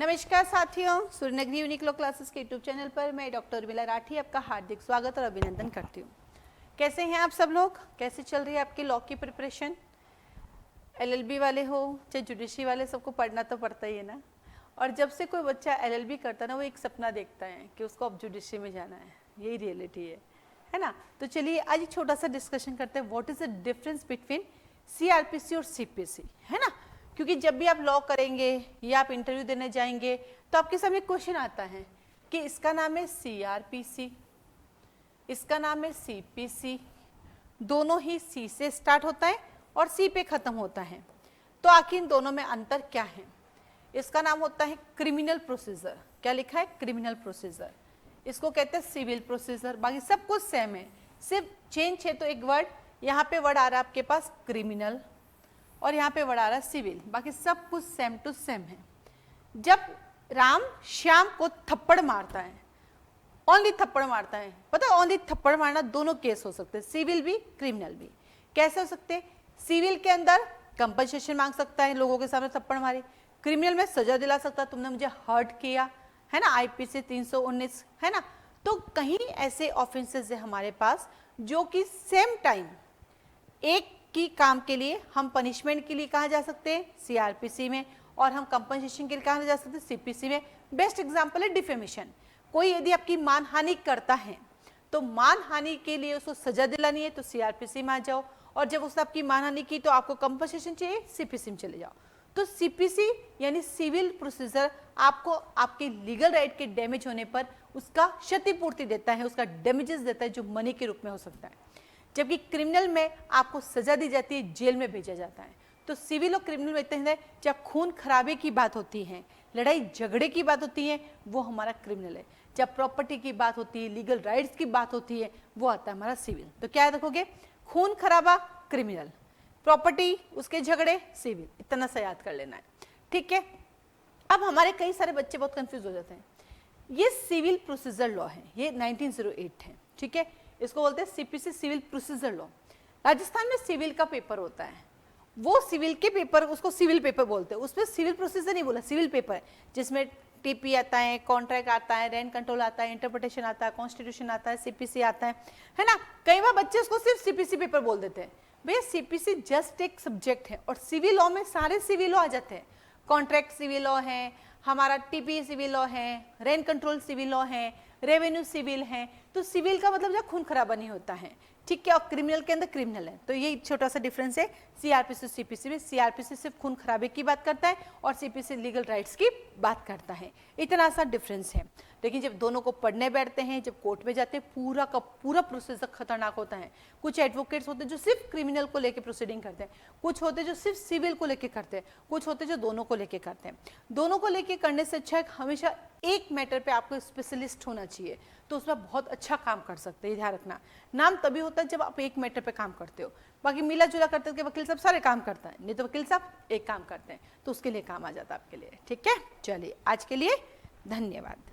नमस्कार साथियों, Suryanagari unique law classes के यूट्यूब चैनल पर मैं डॉक्टर उर्मिला राठी आपका हार्दिक स्वागत और अभिनंदन करती हूँ। कैसे हैं आप सब लोग? कैसे चल रही है आपकी लॉ की प्रिपरेशन? एलएलबी वाले हो चाहे जुडिशरी वाले, सबको पढ़ना तो पड़ता ही है ना। और जब से कोई बच्चा एलएलबी करता है ना, वो एक सपना देखता है कि उसको अब जुडिशरी में जाना है। यही रियलिटी है ना। तो चलिए आज एक छोटा सा डिस्कशन करते हैं, what is the difference between CrPC और सीपीसी, है ना। क्योंकि जब भी आप लॉ करेंगे या आप इंटरव्यू देने जाएंगे तो आपके सामने क्वेश्चन आता है कि इसका नाम है सीआरपीसी, इसका नाम है सीपीसी, दोनों ही सी से स्टार्ट होता है और सी पे खत्म होता है, तो आखिर इन दोनों में अंतर क्या है? इसका नाम होता है क्रिमिनल प्रोसीजर। क्या लिखा है? Criminal procedure. इसको कहते हैं सिविल प्रोसीजर। बाकी सब कुछ सेम है, सिर्फ चेंज है तो एक वर्ड, यहाँ पे वर्ड आ रहा है आपके पास क्रिमिनल और यहाँ पे वर्ड आ रहा है सिविल, बाकी सब कुछ सेम टू सेम है। जब राम श्याम को थप्पड़ मारता है, ओनली थप्पड़ मारता है, पता है ओनली थप्पड़ मारना, दोनों केस हो सकते हैं, सिविल भी क्रिमिनल भी। कैसे हो सकते हैं? सिविल के अंदर कंपनसेशन मांग सकता है, लोगों के सामने थप्पड़ मारी। क्रिमिनल में सजा दिला सकता है, तुमने मुझे हर्ट किया, है ना, आईपीसी 319, है ना। तो कहीं ऐसे ऑफेंसेस है हमारे पास जो कि सेम टाइम एक की काम के लिए हम पनिशमेंट के लिए कहा जा सकते हैं सीआरपीसी में, और हम कंपनसेशन के लिए कहा जा सकते हैं सीपीसी में। बेस्ट एग्जांपल है डिफेमेशन। कोई यदि आपकी मानहानि करता है तो मानहानि के लिए उसको सजा दिलानी है तो सीआरपीसी में आ जाओ, और जब उसने आपकी मानहानि की तो आपको कंपनसेशन चाहिए, सीपीसी में चले जाओ। तो सीपीसी यानी सिविल प्रोसीजर आपको आपके लीगल राइट के डैमेज होने पर उसका क्षतिपूर्ति देता है, उसका डैमेजेस देता है जो मनी के रूप में हो सकता है। जबकि क्रिमिनल में आपको सजा दी जाती है, जेल में भेजा जाता है। तो सिविल और क्रिमिनल में इतने हैं, जब खून खराबे की बात होती है, लड़ाई झगड़े की बात होती है, वो हमारा क्रिमिनल है। जब प्रॉपर्टी की बात होती है, लीगल राइट्स की बात होती है, वो आता है हमारा सिविल। तो क्या रखोगे? खून खराबा क्रिमिनल, प्रॉपर्टी उसके झगड़े सिविल। इतना सा याद कर लेना है, ठीक है। अब हमारे कई सारे बच्चे बहुत कंफ्यूज हो जाते हैं। ये सिविल प्रोसीजर लॉ है, ये 1908 है, ठीक है। इसको बोलते हैं CPC, civil procedure law. Rajasthan में सिविल का पेपर होता है, वो सिविल के पेपर, उसको सिविल पेपर बोलते हैं। उसमें सिविल प्रोसीजर नहीं बोला, सिविल पेपर है, जिसमें टीपी आता है, कॉन्ट्रैक्ट आता है, रेंट कंट्रोल आता है, इंटरप्रिटेशन आता है, कॉन्स्टिट्यूशन आता है, सीपीसी आता है ना। कई बार बच्चे उसको सिर्फ सीपीसी पेपर बोल देते हैं। भैया सीपीसी जस्ट एक सब्जेक्ट है, और सिविल लॉ में सारे सिविल लॉ आ जाते हैं। कॉन्ट्रैक्ट सिविल लॉ है हमारा, टीपी सिविल लॉ है, रेंट कंट्रोल सिविल लॉ है, रेवेन्यू सिविल है। तो सिविल का मतलब जब खून खराबा नहीं होता है, ठीक है। और क्रिमिनल के अंदर क्रिमिनल है। तो ये छोटा सा डिफरेंस है सीआरपीसी सीपीसी में। सीआरपीसी सिर्फ खून खराबे की बात करता है और सीपीसी लीगल राइट्स की बात करता है। इतना सा डिफरेंस है। लेकिन जब दोनों को पढ़ने बैठते हैं, जब कोर्ट में जाते हैं, पूरा का पूरा प्रोसीजर खतरनाक होता है। कुछ एडवोकेट्स होते हैं जो सिर्फ क्रिमिनल को लेकर प्रोसीडिंग करते हैं, कुछ होते हैं जो सिर्फ सिविल को लेकर करते हैं, कुछ होते हैं जो दोनों को लेकर करते हैं। दोनों को लेकर करने से अच्छा है हमेशा एक मैटर पे आपको स्पेशलिस्ट होना चाहिए, तो उसमें बहुत अच्छा काम कर सकते हैं। ध्यान रखना, नाम तभी होता है जब आप एक मैटर पे काम करते हो। बाकी मिला जुला करते हैं कि वकील साहब सारे काम करता है, नहीं तो वकील साहब एक काम करते हैं, तो उसके लिए काम आ जाता है आपके लिए, ठीक है। चलिए आज के लिए धन्यवाद।